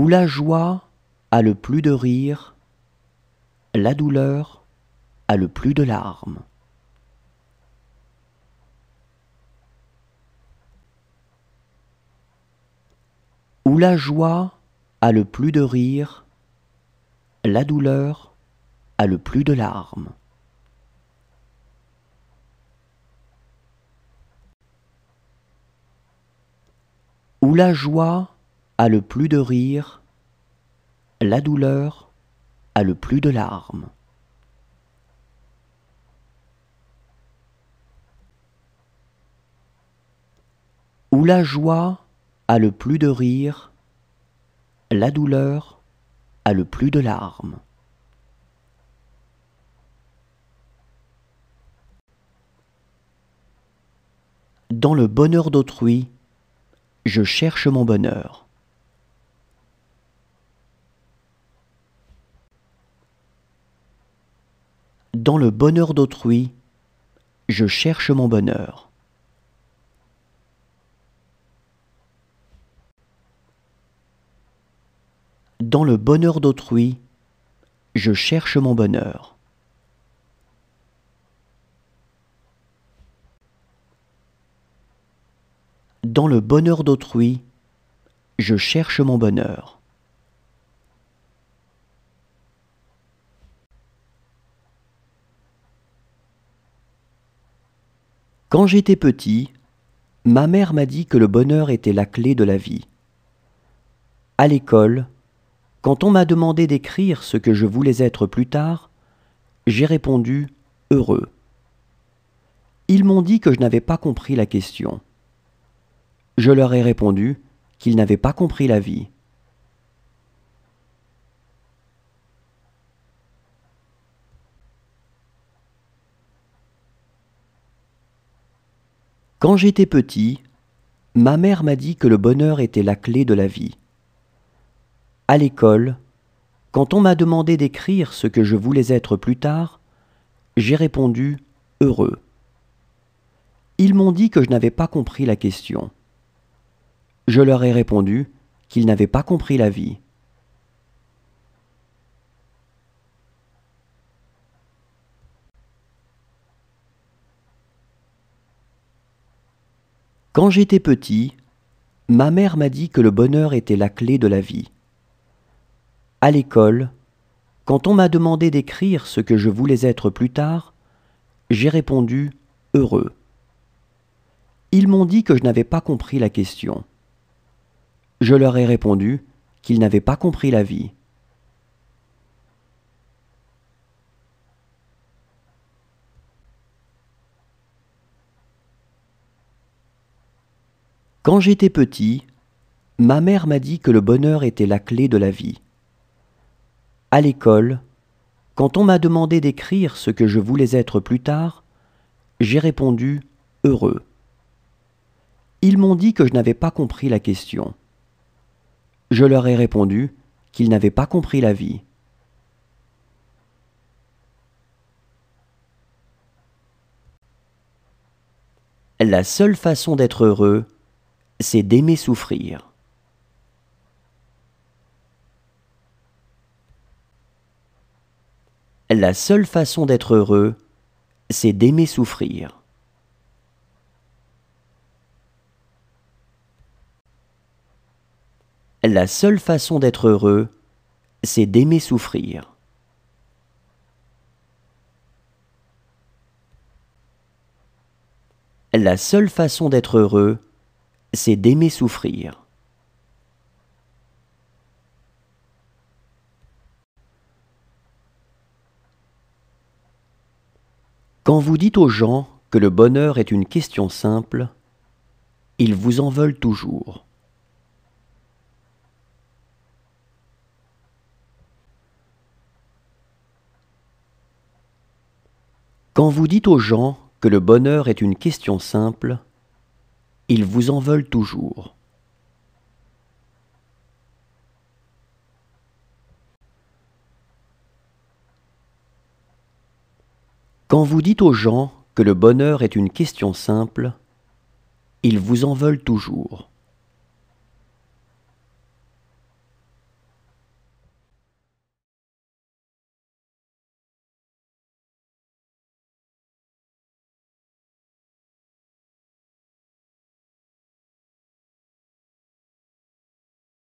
Où la joie a le plus de rire, la douleur a le plus de larmes. Où la joie a le plus de rire, la douleur a le plus de larmes. Où la joie a le plus de rire, la douleur a le plus de larmes. Où la joie a le plus de rire, la douleur a le plus de larmes. Dans le bonheur d'autrui, je cherche mon bonheur. Dans le bonheur d'autrui, je cherche mon bonheur. Dans le bonheur d'autrui, je cherche mon bonheur. Dans le bonheur d'autrui, je cherche mon bonheur. Quand j'étais petit, ma mère m'a dit que le bonheur était la clé de la vie. À l'école, quand on m'a demandé d'écrire ce que je voulais être plus tard, j'ai répondu « heureux ». Ils m'ont dit que je n'avais pas compris la question. Je leur ai répondu qu'ils n'avaient pas compris la vie. Quand j'étais petit, ma mère m'a dit que le bonheur était la clé de la vie. À l'école, quand on m'a demandé d'écrire ce que je voulais être plus tard, j'ai répondu « heureux ». Ils m'ont dit que je n'avais pas compris la question. Je leur ai répondu qu'ils n'avaient pas compris la vie. Quand j'étais petit, ma mère m'a dit que le bonheur était la clé de la vie. À l'école, quand on m'a demandé d'écrire ce que je voulais être plus tard, j'ai répondu « heureux ». Ils m'ont dit que je n'avais pas compris la question. Je leur ai répondu qu'ils n'avaient pas compris la vie. Quand j'étais petit, ma mère m'a dit que le bonheur était la clé de la vie. À l'école, quand on m'a demandé d'écrire ce que je voulais être plus tard, j'ai répondu « heureux ». Ils m'ont dit que je n'avais pas compris la question. Je leur ai répondu qu'ils n'avaient pas compris la vie. La seule façon d'être heureux, c'est d'aimer souffrir. La seule façon d'être heureux, c'est d'aimer souffrir. La seule façon d'être heureux, c'est d'aimer souffrir. La seule façon d'être heureux, c'est d'aimer souffrir. Quand vous dites aux gens que le bonheur est une question simple, ils vous en veulent toujours. Quand vous dites aux gens que le bonheur est une question simple, ils vous en veulent toujours. Quand vous dites aux gens que le bonheur est une question simple, ils vous en veulent toujours.